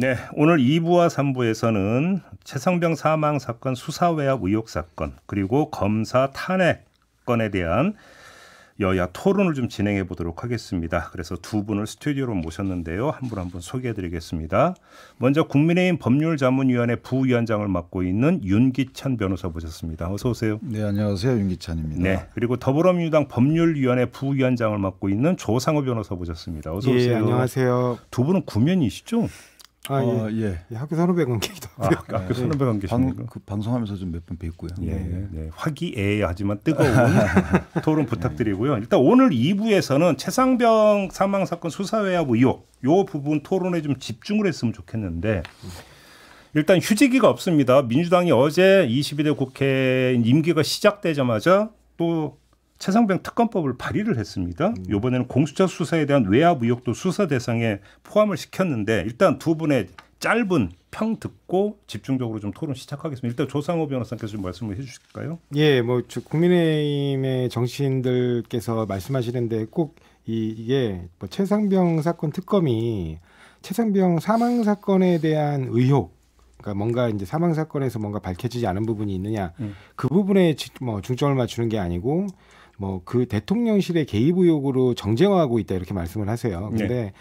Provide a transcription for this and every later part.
네, 오늘 2부와 3부에서는 최상병 사망 사건 수사 외압 의혹 사건 그리고 검사 탄핵 건에 대한 여야 토론을 좀 진행해 보도록 하겠습니다. 그래서 두 분을 스튜디오로 모셨는데요. 한 분 한 분 소개해 드리겠습니다. 먼저 국민의힘 법률자문위원회 부위원장을 맡고 있는 윤기찬 변호사 모셨습니다. 어서 오세요. 네, 안녕하세요. 윤기찬입니다. 네, 그리고 더불어민주당 법률위원회 부위원장을 맡고 있는 조상호 변호사 모셨습니다. 어서 오세요. 예, 안녕하세요. 두 분은 구면이시죠? 예. 학교 선후배 관계이기도 하고요. 학교 선후배 관계십니까? 방송하면서 좀 몇 번 뵙고요. 네. 화기애애하지만 뜨거운 토론 부탁드리고요. 일단 오늘 2부에서는 최상병 사망 사건 수사 외압 의혹 요 부분 토론에 좀 집중을 했으면 좋겠는데 일단 휴지기가 없습니다. 민주당이 어제 22대 국회 임기가 시작되자마자 또 최상병 특검법을 발의를 했습니다. 이번에는 공수처 수사에 대한 외압 의혹도 수사 대상에 포함을 시켰는데 일단 두 분의 짧은 평 듣고 집중적으로 좀 토론 시작하겠습니다. 일단 조상호 변호사께서 좀 말씀을 해주실까요? 예, 뭐 국민의힘의 정치인들께서 말씀하시는데 꼭 이게 뭐 최상병 사건 특검이 최상병 사망 사건에 대한 의혹, 그러니까 뭔가 이제 사망 사건에서 뭔가 밝혀지지 않은 부분이 있느냐, 그 부분에 뭐 중점을 맞추는 게 아니고. 뭐 그 대통령실의 개입 의혹으로 정쟁화하고 있다 이렇게 말씀을 하세요. 그런데 네.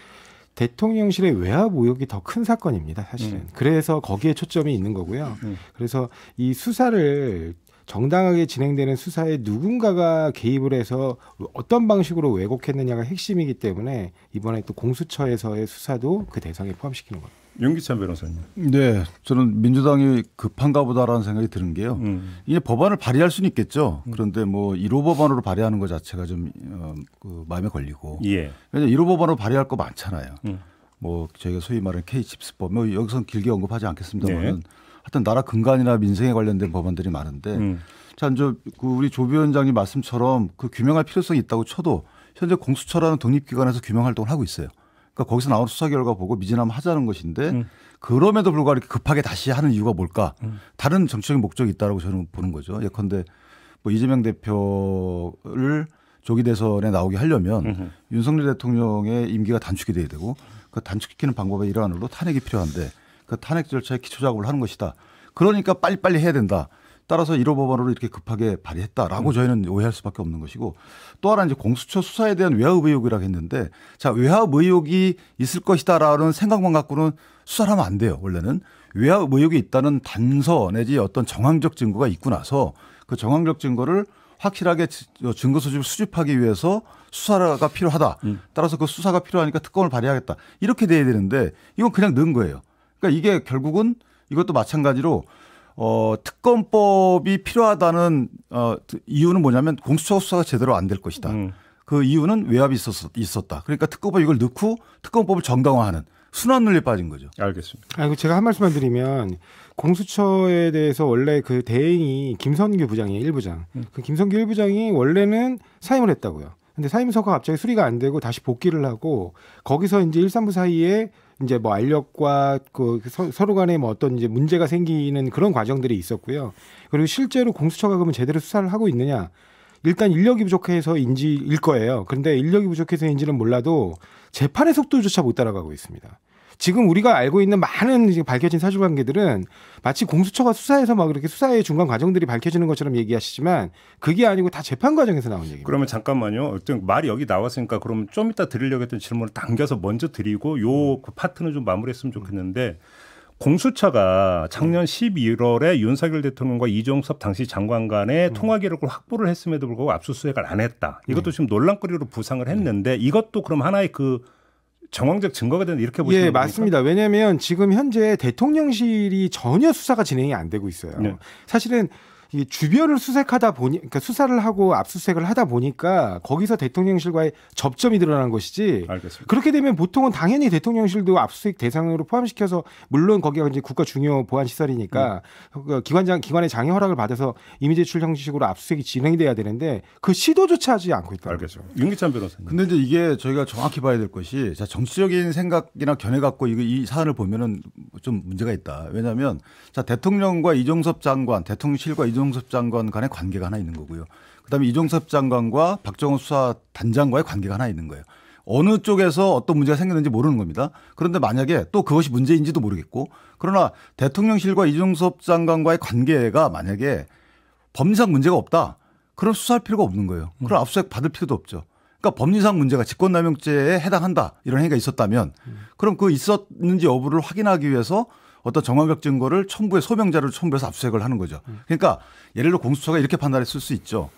대통령실의 외압 의혹이 더 큰 사건입니다, 사실은. 그래서 거기에 초점이 있는 거고요. 그래서 이 수사를 정당하게 진행되는 수사에 누군가가 개입을 해서 어떤 방식으로 왜곡했느냐가 핵심이기 때문에 이번에 또 공수처에서의 수사도 그 대상에 포함시키는 겁니다. 윤기찬 변호사님. 네, 저는 민주당이 급한가 보다라는 생각이 드는 게요. 이게 법안을 발의할 수는 있겠죠. 그런데 뭐 1호 법안으로 발의하는 것 자체가 좀 마음에 걸리고. 예. 왜냐하면 1호 법안으로 발의할 거 많잖아요. 뭐 저희가 소위 말하는 K-칩스법, 뭐 여기서는 길게 언급하지 않겠습니다만, 네. 하여튼 나라 근간이나 민생에 관련된 법안들이 많은데, 자, 이제 우리 조 위원장님 말씀처럼 그 규명할 필요성이 있다고 쳐도 현재 공수처라는 독립기관에서 규명 활동을 하고 있어요. 그러니까 거기서 나오는 수사 결과 보고 미진하면 하자는 것인데 그럼에도 불구하고 이렇게 급하게 다시 하는 이유가 뭘까? 다른 정치적인 목적이 있다고 저는 보는 거죠. 예컨대 뭐 이재명 대표를 조기 대선에 나오게 하려면 윤석열 대통령의 임기가 단축이 돼야 되고 그 단축시키는 방법의 일환으로 탄핵이 필요한데 그 탄핵 절차에 기초 작업을 하는 것이다. 그러니까 빨리빨리 해야 된다. 따라서 1호 법안으로 이렇게 급하게 발의했다라고 저희는 오해할 수밖에 없는 것이고 또 하나 이제 공수처 수사에 대한 외압 의혹이라고 했는데 자, 외압 의혹이 있을 것이다라는 생각만 갖고는 수사를 하면 안 돼요. 원래는 외압 의혹이 있다는 단서 내지 어떤 정황적 증거가 있고 나서 그 정황적 증거를 확실하게 증거 수집을 수집하기 위해서 수사가 필요하다. 따라서 그 수사가 필요하니까 특검을 발의하겠다. 이렇게 돼야 되는데 이건 그냥 넣은 거예요. 그러니까 이게 결국은 이것도 마찬가지로 특검법이 필요하다는 이유는 뭐냐면 공수처 수사가 제대로 안 될 것이다. 그 이유는 외압이 있었다. 그러니까 특검법 이걸 넣고 특검법을 정당화하는 순환 논리에 빠진 거죠. 알겠습니다. 제가 한 말씀만 드리면 공수처에 대해서 원래 그 대행이 김선규 부장이에요. 1부장. 그 김선규 1부장이 원래는 사임을 했다고요. 근데 사임서가 갑자기 수리가 안 되고 다시 복귀를 하고 거기서 이제 1, 3부 사이에 이제 뭐 알력과 그 서로 간에 뭐 어떤 이제 문제가 생기는 그런 과정들이 있었고요. 그리고 실제로 공수처가 그러면 제대로 수사를 하고 있느냐? 일단 인력이 부족해서인지일 거예요. 그런데 인력이 부족해서인지는 몰라도 재판의 속도조차 못 따라가고 있습니다. 지금 우리가 알고 있는 많은 이제 밝혀진 사실관계들은 마치 공수처가 수사해서 막 그렇게 수사의 중간 과정들이 밝혀지는 것처럼 얘기하시지만 그게 아니고 다 재판 과정에서 나온 얘기입니다. 그러면 잠깐만요. 어떤 말이 여기 나왔으니까 그러면 좀 이따 드리려고 했던 질문을 당겨서 먼저 드리고 그 파트는 좀 마무리했으면 좋겠는데 공수처가 작년 11월에 윤석열 대통령과 이종섭 당시 장관 간의 통화 기록을 확보를 했음에도 불구하고 압수수색을 안 했다. 이것도 지금 논란거리로 부상을 했는데 이것도 그럼 하나의 그 정황적 증거가 된다 이렇게 보시면 예, 맞습니다. 왜냐하면 지금 현재 대통령실이 전혀 수사가 진행이 안 되고 있어요. 네. 사실은 이 주변을 수색하다 보니, 그러니까 수사를 하고 압수수색을 하다 보니까 거기서 대통령실과의 접점이 드러난 것이지. 알겠습니다. 그렇게 되면 보통은 당연히 대통령실도 압수수색 대상으로 포함시켜서 물론 거기가 이제 국가 중요 보안 시설이니까 기관의 장애 허락을 받아서 이미 제출 형식으로 압수수색이 진행이 돼야 되는데 그 시도조차 하지 않고 있다. 알겠습니다. 윤기찬 변호사님. 근데 이제 이게 저희가 정확히 봐야 될 것이 자, 정치적인 생각이나 견해 갖고 이 사안을 보면은 좀 문제가 있다. 왜냐하면 자, 대통령과 이종섭 장관, 대통령실과 이종섭 장관 간의 관계가 하나 있는 거고요. 그다음에 이종섭 장관과 박정호 수사단장과의 관계가 하나 있는 거예요. 어느 쪽에서 어떤 문제가 생겼는지 모르는 겁니다. 그런데 만약에 또 그것이 문제인지도 모르겠고 그러나 대통령실과 이종섭 장관과의 관계가 만약에 법리상 문제가 없다. 그럼 수사할 필요가 없는 거예요. 그럼 압수수색 받을 필요도 없죠. 그러니까 법리상 문제가 직권남용죄에 해당한다. 이런 행위가 있었다면 그럼 그 있었는지 여부를 확인하기 위해서 어떤 정황적 증거를 첨부해 소명자료를 첨부해서 압수수색을 하는 거죠. 그러니까 예를 들어 공수처가 이렇게 판단했을 수 있죠.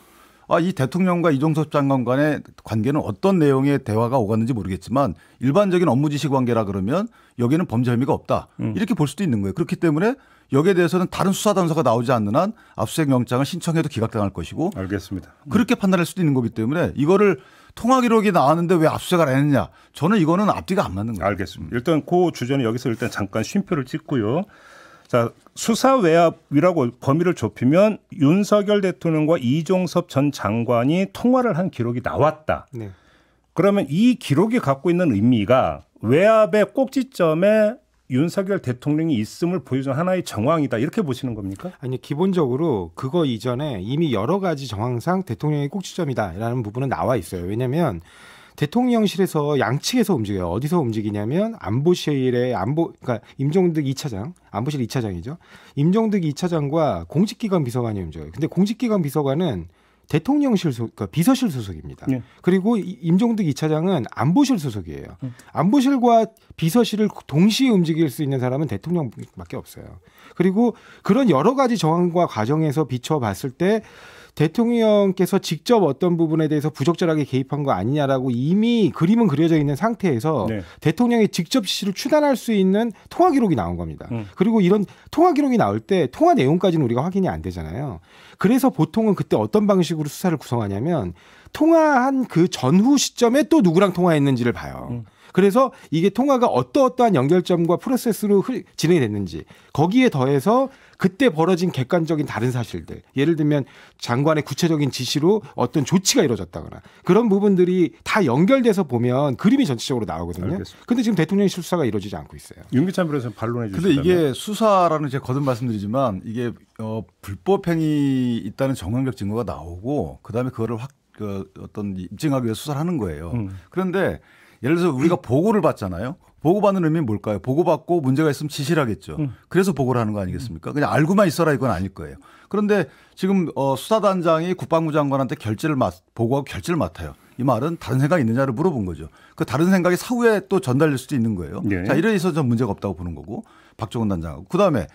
이 대통령과 이종섭 장관 간의 관계는 어떤 내용의 대화가 오갔는지 모르겠지만 일반적인 업무 지시 관계라 그러면 여기는 범죄 혐의가 없다. 이렇게 볼 수도 있는 거예요. 그렇기 때문에 여기에 대해서는 다른 수사 단서가 나오지 않는 한 압수수색 영장을 신청해도 기각당할 것이고. 알겠습니다. 그렇게 판단할 수도 있는 거기 때문에 이거를 통화 기록이 나왔는데 왜 압수수색을 안 했느냐. 저는 이거는 앞뒤가 안 맞는 거예요. 알겠습니다. 일단 그 주제는 여기서 일단 잠깐 쉼표를 찍고요. 자, 수사 외압이라고 범위를 좁히면 윤석열 대통령과 이종섭 전 장관이 통화를 한 기록이 나왔다. 네. 그러면 이 기록이 갖고 있는 의미가 외압의 꼭지점에 윤석열 대통령이 있음을 보여주는 하나의 정황이다. 이렇게 보시는 겁니까? 아니, 기본적으로 그거 이전에 이미 여러 가지 정황상 대통령의 꼭지점이다라는 부분은 나와 있어요. 왜냐하면 대통령실에서 양측에서 움직여요. 어디서 움직이냐면 안보실의 그러니까 임종득 2차장, 안보실 2차장이죠. 임종득 2차장과 공직기관 비서관이 움직여요. 근데 공직기관 비서관은 대통령실 그러니까 비서실 소속입니다. 네. 그리고 임종득 2차장은 안보실 소속이에요. 안보실과 비서실을 동시에 움직일 수 있는 사람은 대통령밖에 없어요. 그리고 그런 여러 가지 정황과 과정에서 비춰봤을 때 대통령께서 직접 어떤 부분에 대해서 부적절하게 개입한 거 아니냐라고 이미 그림은 그려져 있는 상태에서 네. 대통령이 직접 지시를 추단할 수 있는 통화 기록이 나온 겁니다. 그리고 이런 통화 기록이 나올 때 통화 내용까지는 우리가 확인이 안 되잖아요. 그래서 보통은 그때 어떤 방식으로 수사를 구성하냐면 통화한 그 전후 시점에 또 누구랑 통화했는지를 봐요. 그래서 이게 통화가 어떠한 연결점과 프로세스로 진행이 됐는지 거기에 더해서 그때 벌어진 객관적인 다른 사실들, 예를 들면 장관의 구체적인 지시로 어떤 조치가 이루어졌다거나 그런 부분들이 다 연결돼서 보면 그림이 전체적으로 나오거든요. 그런데 지금 대통령실 수사가 이루어지지 않고 있어요. 윤기찬 변호사님 반론해 주시면. 근데 이게 수사라는 제가 거듭 말씀드리지만 이게 불법 행위 있다는 정황적 증거가 나오고 그다음에 그거를 어떤 입증하기 위해 수사를 하는 거예요. 그런데 예를 들어서 우리가 보고를 받잖아요. 보고받는 의미는 뭘까요? 보고받고 문제가 있으면 지시를 하겠죠. 그래서 보고를 하는 거 아니겠습니까? 그냥 알고만 있어라 이건 아닐 거예요. 그런데 지금 수사단장이 국방부 장관한테 보고하고 결재를 맡아요. 이 말은 다른 생각이 있느냐를 물어본 거죠. 그 다른 생각이 사후에 또 전달될 수도 있는 거예요. 네. 자, 이래 있어서 문제가 없다고 보는 거고 박종훈 단장하고. 그다음에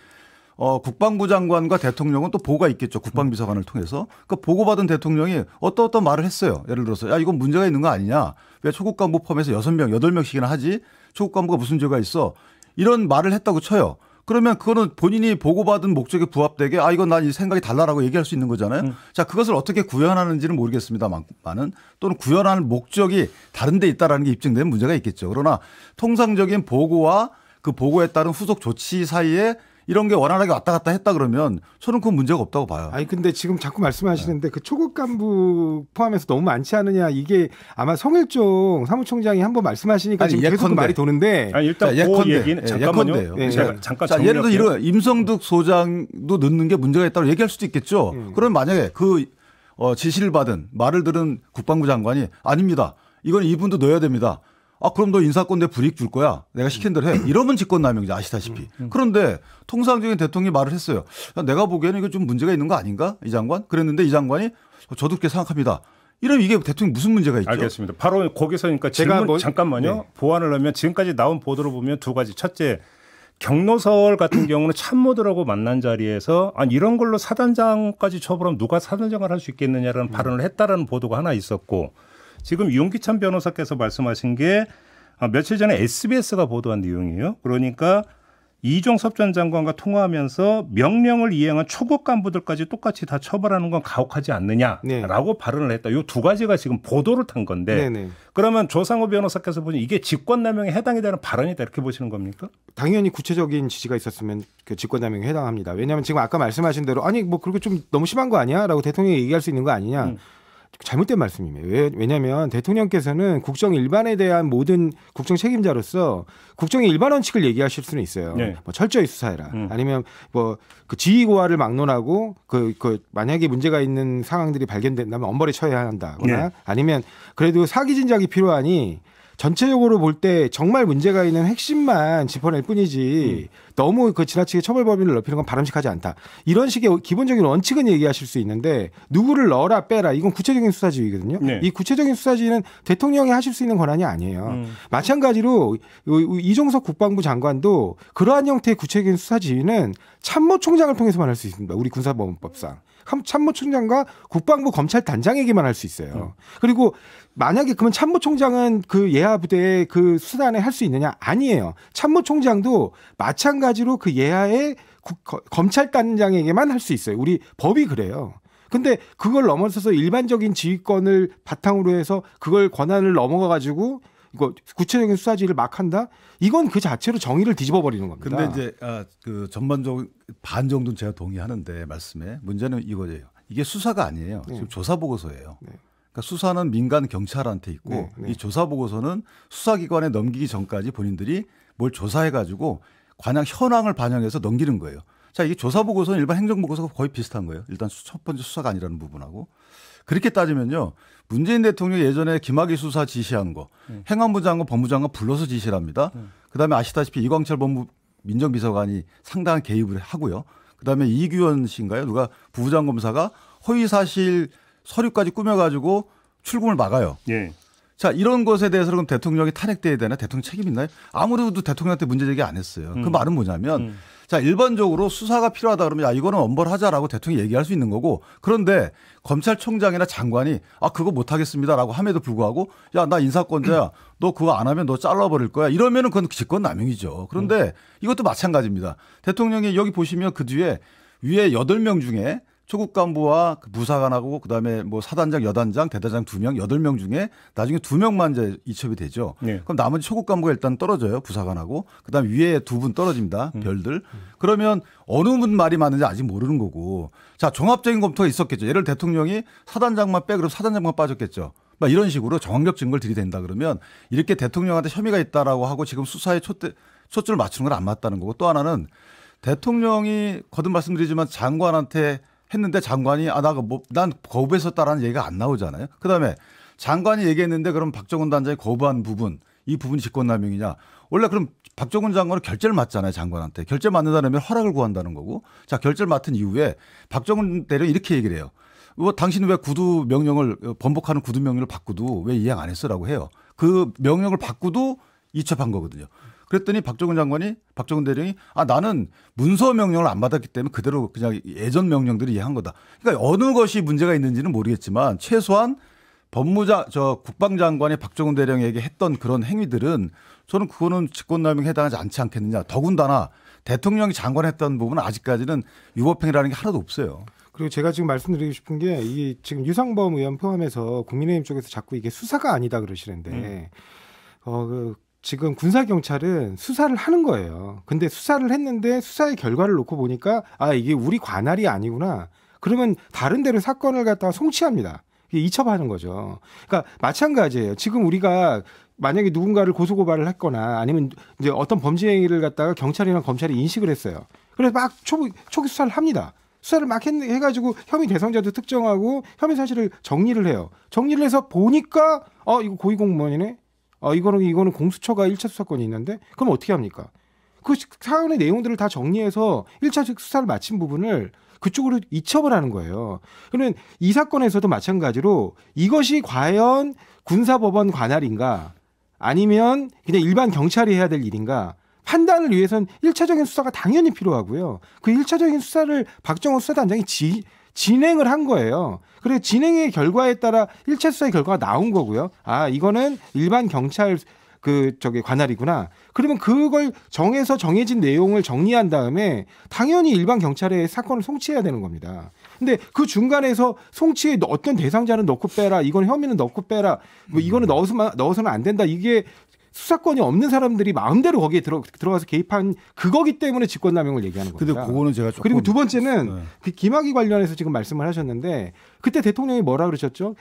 국방부 장관과 대통령은 또 보고가 있겠죠. 국방비서관을 통해서. 그 보고받은 대통령이 어떤 말을 했어요. 예를 들어서 야 이건 문제가 있는 거 아니냐. 왜 초급 간부 포함해서 6명, 8명씩이나 하지. 초급 간부가 무슨 죄가 있어. 이런 말을 했다고 쳐요. 그러면 그거는 본인이 보고받은 목적에 부합되게 이건 난 이 생각이 달라라고 얘기할 수 있는 거잖아요. 자, 그것을 어떻게 구현하는지는 모르겠습니다만은 또는 구현하는 목적이 다른 데 있다라는 게 입증되면 문제가 있겠죠. 그러나 통상적인 보고와 그 보고에 따른 후속 조치 사이에 이런 게 원활하게 왔다 갔다 했다 그러면 저는 그건 문제가 없다고 봐요. 아니 근데 지금 자꾸 말씀하시는데 그 초급 간부 포함해서 너무 많지 않느냐 이게 아마 성일종 사무총장이 한번 말씀하시니까 아니, 지금 예컨대. 계속 말이 도는데 일단 그 얘기는 잠깐만요. 잠깐 자, 예를 들어 이런 임성득 소장도 넣는 게 문제가 있다고 얘기할 수도 있겠죠. 그러면 만약에 그 지시를 받은 말을 들은 국방부 장관이 아닙니다. 이건 이분도 넣어야 됩니다. 그럼 너 인사권 내 불이익 줄 거야. 내가 시킨 대로 해. 이러면 직권남용이죠. 아시다시피. 그런데 통상적인 대통령이 말을 했어요. 내가 보기에는 이거 좀 문제가 있는 거 아닌가? 이 장관? 그랬는데 이 장관이 저도 그렇게 생각합니다. 이러면 이게 대통령 무슨 문제가 있죠? 알겠습니다. 바로 거기서니까 질문 잠깐만요. 네. 보완을 하면 지금까지 나온 보도를 보면 두 가지. 첫째, 경로설 같은 경우는 참모들하고 만난 자리에서 이런 걸로 사단장까지 처벌하면 누가 사단장을 할 수 있겠느냐라는 발언을 했다라는 보도가 하나 있었고 지금 윤기찬 변호사께서 말씀하신 게 며칠 전에 SBS가 보도한 내용이에요. 그러니까 이종섭 전 장관과 통화하면서 명령을 이행한 초급 간부들까지 똑같이 다 처벌하는 건 가혹하지 않느냐라고 네. 발언을 했다. 이 두 가지가 지금 보도를 탄 건데 네네. 그러면 조상호 변호사께서 보니 이게 직권남용에 해당이 되는 발언이다 이렇게 보시는 겁니까? 당연히 구체적인 지시가 있었으면 그 직권남용에 해당합니다. 왜냐하면 지금 아까 말씀하신 대로 그렇게 좀 너무 심한 거 아니야? 라고 대통령이 얘기할 수 있는 거 아니냐? 잘못된 말씀이에요. 왜냐하면 대통령께서는 국정 일반에 대한 모든 국정 책임자로서 국정의 일반 원칙을 얘기하실 수는 있어요. 네. 철저히 수사해라. 아니면 그 지휘 고하를 막론하고 만약에 문제가 있는 상황들이 발견된다면 엄벌에 처해야 한다거나 네. 아니면 그래도 사기 진작이 필요하니 전체적으로 볼 때 정말 문제가 있는 핵심만 짚어낼 뿐이지 너무 그 지나치게 처벌 범위를 넓히는 건 바람직하지 않다. 이런 식의 기본적인 원칙은 얘기하실 수 있는데 누구를 넣어라 빼라 이건 구체적인 수사지휘거든요. 네. 이 구체적인 수사지휘는 대통령이 하실 수 있는 권한이 아니에요. 마찬가지로 이종석 국방부 장관도 그러한 형태의 구체적인 수사지휘는 참모총장을 통해서만 할 수 있습니다. 우리 군사법원법상. 참모총장과 국방부 검찰단장에게만 할 수 있어요. 그리고 만약에 그러면 참모총장은 그 예하 부대의 그 수단에 할 수 있느냐? 아니에요. 참모총장도 마찬가지로 그 예하의 검찰단장에게만 할 수 있어요. 우리 법이 그래요. 근데 그걸 넘어서서 일반적인 지휘권을 바탕으로 해서 그걸 권한을 넘어가 가지고 이거 구체적인 수사지를 막 한다? 이건 그 자체로 정의를 뒤집어 버리는 겁니다. 근데 이제 그 전반적으로 반 정도는 제가 동의하는데 말씀에 문제는 이거예요. 이게 수사가 아니에요. 네. 지금 조사 보고서예요. 네. 그러니까 수사는 민간 경찰한테 있고 네, 네. 이 조사 보고서는 수사기관에 넘기기 전까지 본인들이 뭘 조사해 가지고 관양 현황을 반영해서 넘기는 거예요. 자, 이게 조사 보고서는 일반 행정 보고서가 거의 비슷한 거예요. 일단 첫 번째 수사가 아니라는 부분하고. 그렇게 따지면요. 문재인 대통령이 예전에 김학의 수사 지시한 거 행안부 장관 법무장관 불러서 지시를 합니다. 그다음에 아시다시피 이광철 법무 민정비서관이 상당한 개입을 하고요. 그다음에 이규현 씨인가요? 누가 부부장검사가 허위사실 서류까지 꾸며가지고 출금을 막아요. 예. 자, 이런 것에 대해서 그럼 대통령이 탄핵돼야 되나? 대통령 책임 있나요? 아무래도 대통령한테 문제 제기 안 했어요. 그 말은 뭐냐면 자, 일반적으로 수사가 필요하다 그러면 야, 이거는 엄벌하자라고 대통령이 얘기할 수 있는 거고 그런데 검찰총장이나 장관이 그거 못하겠습니다라고 함에도 불구하고 야, 나 인사권자야. 너 그거 안 하면 너 잘라버릴 거야. 이러면은 그건 직권남용이죠. 그런데 이것도 마찬가지입니다. 대통령이 여기 보시면 그 뒤에 위에 8명 중에 초급 간부와 부사관하고 그다음에 뭐 사단장, 여단장, 대대장 2명, 8명 중에 나중에 2명만 이제 이첩이 되죠. 네. 그럼 나머지 초급 간부가 일단 떨어져요. 부사관하고. 그다음에 위에 2분 떨어집니다. 별들. 그러면 어느 분 말이 맞는지 아직 모르는 거고. 자, 종합적인 검토가 있었겠죠. 예를 들어 대통령이 사단장만 빼 그럼 사단장만 빠졌겠죠. 막 이런 식으로 정황적 증거를 들이댄다 그러면 이렇게 대통령한테 혐의가 있다라고 하고 지금 수사에 초점을 맞추는 건 안 맞다는 거고 또 하나는 대통령이 거듭 말씀드리지만 장관한테 했는데 장관이 난 거부했었다라는 얘기가 안 나오잖아요. 그다음에 장관이 얘기했는데 그럼 박정훈 단장이 거부한 부분 이 부분이 직권남용이냐. 원래 그럼 박정훈 장관은 결재를 맡잖아요. 장관한테. 결재 맡는다면 허락을 구한다는 거고. 자, 결재를 맡은 이후에 박정훈 대령이 이렇게 얘기를 해요. 당신은 왜 구두 명령을 번복하는 구두 명령을 받고도 왜 이행 안 했어라고 해요. 그 명령을 받고도 이첩한 거거든요. 그랬더니 박정훈 대령이 나는 문서 명령을 안 받았기 때문에 그대로 그냥 예전 명령들을 이해한 거다. 그러니까 어느 것이 문제가 있는지는 모르겠지만 최소한 국방장관이 박정훈 대령에게 했던 그런 행위들은 저는 그거는 직권남용에 해당하지 않지 않겠느냐. 더군다나 대통령이 장관했던 부분은 아직까지는 유법행위라는 게 하나도 없어요. 그리고 제가 지금 말씀드리고 싶은 게 이 지금 유상범 의원 포함해서 국민의힘 쪽에서 자꾸 이게 수사가 아니다 그러시는데 지금 군사경찰은 수사를 하는 거예요. 근데 수사를 했는데 수사의 결과를 놓고 보니까 이게 우리 관할이 아니구나. 그러면 다른 데로 사건을 갖다가 송치합니다. 이게 이첩하는 거죠. 그러니까 마찬가지예요. 지금 우리가 만약에 누군가를 고소고발을 했거나 아니면 이제 어떤 범죄 행위를 갖다가 경찰이나 검찰이 인식을 했어요. 그래서 막 초기 수사를 합니다. 수사를 막 해가지고 혐의 대상자도 특정하고 혐의 사실을 정리를 해요. 정리를 해서 보니까 이거 고위공무원이네. 이거는 공수처가 1차 수사권이 있는데 그럼 어떻게 합니까? 그 사안의 내용들을 다 정리해서 1차 수사를 마친 부분을 그쪽으로 이첩을 하는 거예요. 그러면 이 사건에서도 마찬가지로 이것이 과연 군사법원 관할인가 아니면 그냥 일반 경찰이 해야 될 일인가 판단을 위해서는 1차적인 수사가 당연히 필요하고요. 그 1차적인 수사를 박정훈 수사단장이 진행을 한 거예요. 그래서 진행의 결과에 따라 1차 수사의 결과가 나온 거고요. 이거는 일반 경찰 관할이구나. 그러면 그걸 정해진 내용을 정리한 다음에 당연히 일반 경찰에 사건을 송치해야 되는 겁니다. 근데 그 중간에서 송치에 어떤 대상자는 넣고 빼라. 이건 혐의는 넣고 빼라. 이거는 넣어서는 안 된다. 이게 수사권이 없는 사람들이 마음대로 거기에 들어가서 개입한 그거기 때문에 직권남용을 얘기하는 겁니다. 근데 그거는 제가 조금 그리고 두 번째는 그 김학의 관련해서 지금 말씀을 하셨는데 그때 대통령이 뭐라 그러셨죠?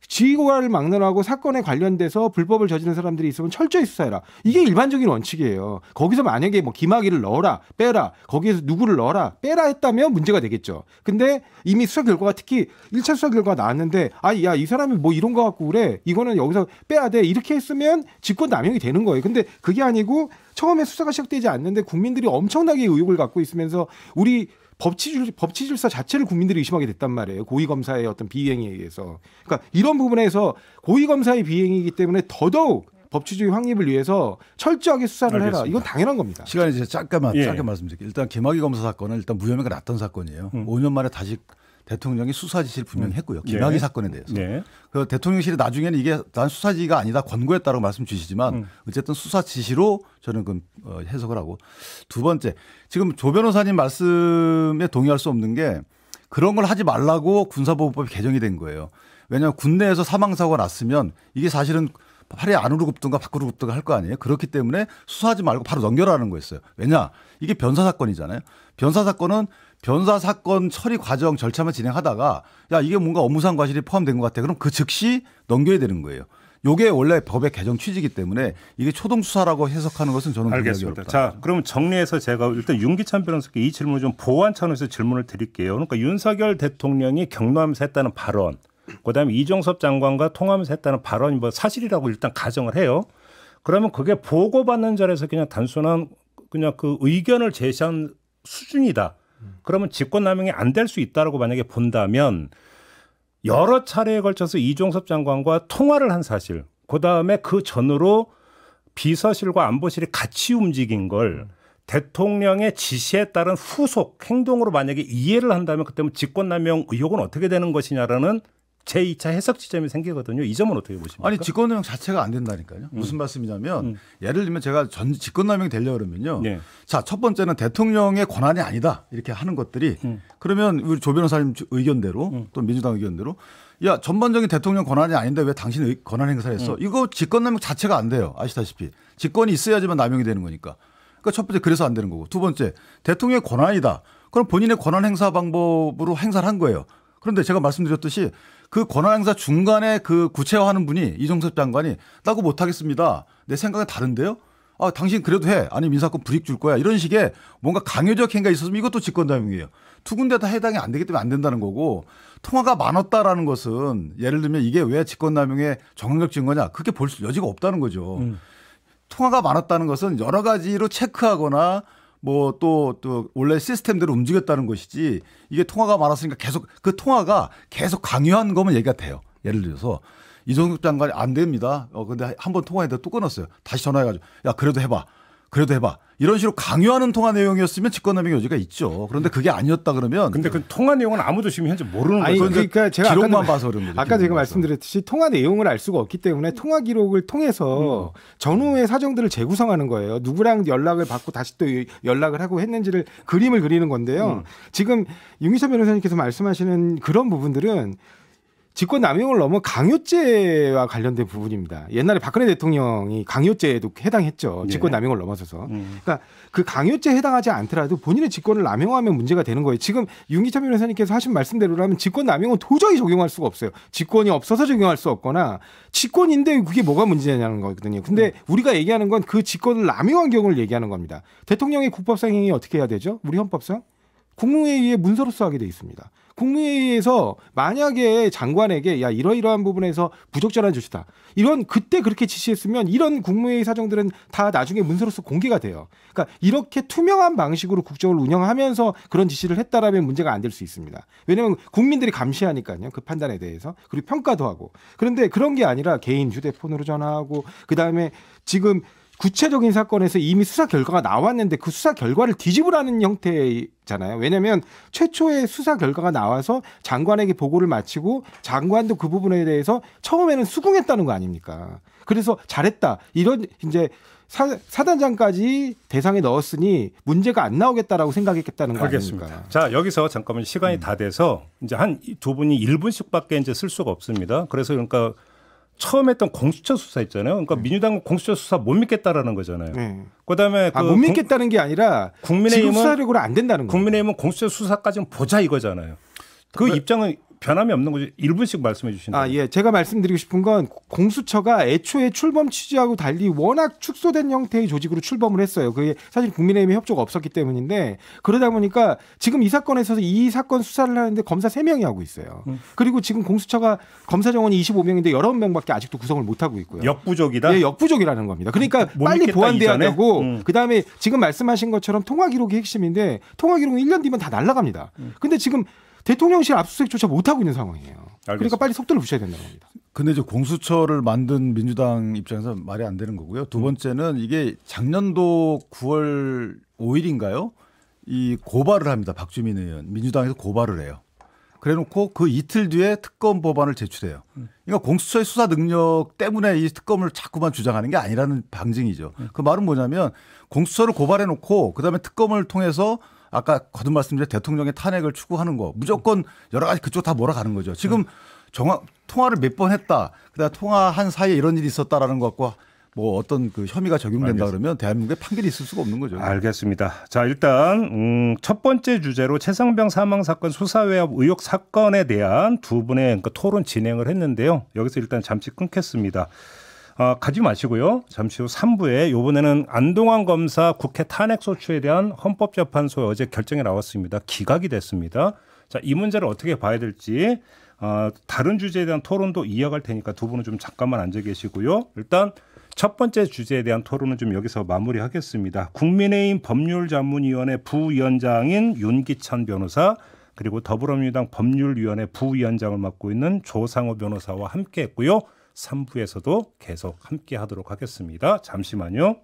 지휘고하를 막론하고 사건에 관련돼서 불법을 저지른 사람들이 있으면 철저히 수사해라. 이게 일반적인 원칙이에요. 거기서 만약에 뭐 김학의를 넣어라, 빼라, 거기에서 누구를 넣어라, 빼라 했다면 문제가 되겠죠. 근데 이미 수사 결과가 특히 1차 수사 결과가 나왔는데 야, 이 사람이 뭐 이런 거 갖고 그래. 이거는 여기서 빼야 돼. 이렇게 했으면 직권 남용이 되는 거예요. 근데 그게 아니고 처음에 수사가 시작되지 않는데 국민들이 엄청나게 의혹을 갖고 있으면서 우리 법치질서 자체를 국민들이 의심하게 됐단 말이에요. 고위검사의 어떤 비행에 의해서. 그러니까 이런 부분에서 고위검사의 비행이기 때문에 더더욱 법치주의 확립을 위해서 철저하게 수사를 알겠습니다. 해라. 이건 당연한 겁니다. 시간이 이제 짧게 말씀드릴게요. 일단 김학의 검사 사건은 일단 무혐의가 났던 사건이에요. 5년 만에 다시 대통령이 수사 지시를 분명히 했고요. 김학의 사건에 대해서. 그 대통령실이 나중에는 이게 난 수사 지시가 아니다 권고했다고 말씀 주시지만 어쨌든 수사 지시로 저는 그 해석을 하고 두 번째 지금 조 변호사님 말씀에 동의할 수 없는 게 그런 걸 하지 말라고 군사보호법이 개정이 된 거예요. 왜냐하면 군내에서 사망사고가 났으면 이게 사실은 팔이 안으로 굽든가 밖으로 굽든가 할 거 아니에요. 그렇기 때문에 수사하지 말고 바로 넘겨라는 거였어요. 왜냐 이게 변사 사건이잖아요. 변사 사건은 변사 사건 처리 과정 절차만 진행하다가 야 이게 뭔가 업무상 과실이 포함된 것 같아. 그럼 그 즉시 넘겨야 되는 거예요. 이게 원래 법의 개정 취지이기 때문에 이게 초동 수사라고 해석하는 것은 저는 알겠습니다. 자, 그럼 정리해서 제가 일단 윤기찬 변호사께 이 질문을 좀 보완 차원에서 질문을 드릴게요. 그러니까 윤석열 대통령이 경로하면서 했다는 발언, 그다음에 이종섭 장관과 통화하면서 했다는 발언이 뭐 사실이라고 일단 가정을 해요. 그러면 그게 보고받는 자리에서 그냥 단순한 그냥 그 의견을 제시한 수준이다. 그러면 직권남용이 안 될 수 있다라고 만약에 본다면 여러 차례에 걸쳐서 이종섭 장관과 통화를 한 사실, 그다음에 그 전으로 비서실과 안보실이 같이 움직인 걸 대통령의 지시에 따른 후속 행동으로 만약에 이해를 한다면 그때는 직권남용 의혹은 어떻게 되는 것이냐라는 제2차 해석 지점이 생기거든요. 이 점은 어떻게 보십니까? 아니 직권남용 자체가 안 된다니까요. 무슨 말씀이냐면 예를 들면 제가 직권남용이 되려고 그러면요. 자, 첫 번째는 대통령의 권한이 아니다 이렇게 하는 것들이 그러면 우리 조 변호사님 의견대로 또 민주당 의견대로 야 전반적인 대통령 권한이 아닌데 왜 당신이 권한 행사를 했어? 이거 직권남용 자체가 안 돼요. 아시다시피 직권이 있어야지만 남용이 되는 거니까. 그러니까 첫 번째 그래서 안 되는 거고 두 번째 대통령의 권한이다. 그럼 본인의 권한 행사 방법으로 행사를 한 거예요. 그런데 제가 말씀드렸듯이 그 권한 행사 중간에 그 구체화하는 분이 이종섭 장관이 나 그거 못하겠습니다. 내 생각은 다른데요. 아, 당신 그래도 해. 아니면 인사권 불이익 줄 거야. 이런 식의 뭔가 강요적 행위가 있었으면 이것도 직권남용이에요. 두 군데 다 해당이 안 되기 때문에 안 된다는 거고 통화가 많았다라는 것은 예를 들면 이게 왜 직권남용의 정황적 증거냐. 그렇게 볼 여지가 없다는 거죠. 통화가 많았다는 것은 여러 가지로 체크하거나 뭐 또 원래 시스템대로 움직였다는 것이지 이게 통화가 많았으니까 계속 그 통화가 계속 강요한 거면 얘기가 돼요. 예를 들어서 이종섭 장관이 안 됩니다. 근데 한번 통화했는데 또 끊었어요. 다시 전화해가지고 야 그래도 해봐. 이런 식으로 강요하는 통화 내용이었으면 직권남용 여지가 있죠. 그런데 그게 아니었다 그러면. 근데 그 통화 내용은 아무도 지금 현재 모르는 거죠. 그러니까 제가 기록만 봐서 그런 거죠. 아까 제가 말씀드렸듯이 통화 내용을 알 수가 없기 때문에 통화 기록을 통해서 전후의 사정들을 재구성하는 거예요. 누구랑 연락을 받고 다시 또 연락을 하고 했는지를 그림을 그리는 건데요. 지금 윤기찬 변호사님께서 말씀하시는 그런 부분들은 직권남용을 넘어 강요죄와 관련된 부분입니다. 옛날에 박근혜 대통령이 강요죄에도 해당했죠. 직권남용을 넘어서서. 그러니까 그 강요죄에 해당하지 않더라도 본인의 직권을 남용하면 문제가 되는 거예요. 지금 윤기찬 변호사님께서 하신 말씀대로라면 직권남용은 도저히 적용할 수가 없어요. 직권이 없어서 적용할 수 없거나 직권인데 그게 뭐가 문제냐는 거거든요. 근데 우리가 얘기하는 건 그 직권을 남용한 경우를 얘기하는 겁니다. 대통령의 국법상 행위 어떻게 해야 되죠? 우리 헌법상? 국무회의에 문서로서 하게 돼 있습니다. 국무회의에서 만약에 장관에게 야 이러이러한 부분에서 부적절한 조치다. 이런 그때 그렇게 지시했으면 이런 국무회의 사정들은 다 나중에 문서로서 공개가 돼요. 그러니까 이렇게 투명한 방식으로 국정을 운영하면서 그런 지시를 했다라면 문제가 안 될 수 있습니다. 왜냐하면 국민들이 감시하니까요. 그 판단에 대해서. 그리고 평가도 하고. 그런데 그런 게 아니라 개인 휴대폰으로 전화하고 그다음에 지금 구체적인 사건에서 이미 수사 결과가 나왔는데 그 수사 결과를 뒤집으라는 형태잖아요. 왜냐하면 최초의 수사 결과가 나와서 장관에게 보고를 마치고 장관도 그 부분에 대해서 처음에는 수긍했다는 거 아닙니까? 그래서 잘했다. 이런 이제 사단장까지 대상에 넣었으니 문제가 안 나오겠다라고 생각했겠다는 거 알겠습니다. 아닙니까? 자, 여기서 잠깐만 시간이 다 돼서 이제 한 두 분이 1분씩밖에 이제 쓸 수가 없습니다. 그래서 그러니까 처음 했던 공수처 수사 있잖아요. 그러니까 민주당 공수처 수사 못 믿겠다라는 거잖아요. 그다음에 못 믿겠다는 게 아니라 국민의힘은 지금 수사력으로 안 된다는 거예요. 국민의힘은 공수처 수사까지는 보자 이거잖아요. 그 입장은 변함이 없는 거죠. 1분씩 말씀해 주신다. 예. 제가 말씀드리고 싶은 건 공수처가 애초에 출범 취지하고 달리 워낙 축소된 형태의 조직으로 출범을 했어요. 그게 사실 국민의힘의 협조가 없었기 때문인데 그러다 보니까 지금 이 사건에 있어서 이 사건 수사를 하는데 검사 3명이 하고 있어요. 그리고 지금 공수처가 검사 정원이 25명인데 19명밖에 아직도 구성을 못 하고 있고요. 역부족이다? 예, 역부족이라는 겁니다. 그러니까 빨리 보완돼야 되고 그다음에 지금 말씀하신 것처럼 통화 기록이 핵심인데 통화 기록은 1년 뒤면 다 날아갑니다. 근데 지금 대통령실 압수수색조차 못하고 있는 상황이에요. 알겠습니다. 그러니까 빨리 속도를 붙여야 된다는 겁니다. 근데 이제 공수처를 만든 민주당 입장에서 말이 안 되는 거고요. 두 번째는 이게 작년도 9월 5일인가요? 이 고발을 합니다. 박주민 의원. 민주당에서 고발을 해요. 그래놓고 그 이틀 뒤에 특검 법안을 제출해요. 그러니까 공수처의 수사 능력 때문에 이 특검을 자꾸만 주장하는 게 아니라는 방증이죠. 그 말은 뭐냐면 공수처를 고발해놓고 그다음에 특검을 통해서 아까 거듭 말씀드린 대통령의 탄핵을 추구하는 거 무조건 여러 가지 그쪽 다 몰아가는 거죠. 지금 통화를 몇 번 했다. 그다음에 통화한 사이에 이런 일이 있었다라는 것 갖고 뭐 어떤 그 혐의가 적용된다 그러면 대한민국에 판결이 있을 수가 없는 거죠. 알겠습니다. 자, 일단 첫 번째 주제로 최상병 사망 사건 수사 외압 의혹 사건에 대한 두 분의 토론 진행을 했는데요. 여기서 일단 잠시 끊겠습니다. 가지 마시고요. 잠시 후 3부에 이번에는 안동환 검사 국회 탄핵소추에 대한 헌법재판소에 어제 결정이 나왔습니다. 기각이 됐습니다. 자, 이 문제를 어떻게 봐야 될지 다른 주제에 대한 토론도 이어갈 테니까 두 분은 좀 잠깐만 앉아 계시고요. 일단 첫 번째 주제에 대한 토론은 좀 여기서 마무리하겠습니다. 국민의힘 법률자문위원회 부위원장인 윤기찬 변호사 그리고 더불어민주당 법률위원회 부위원장을 맡고 있는 조상호 변호사와 함께했고요. 3부에서도 계속 함께하도록 하겠습니다. 잠시만요.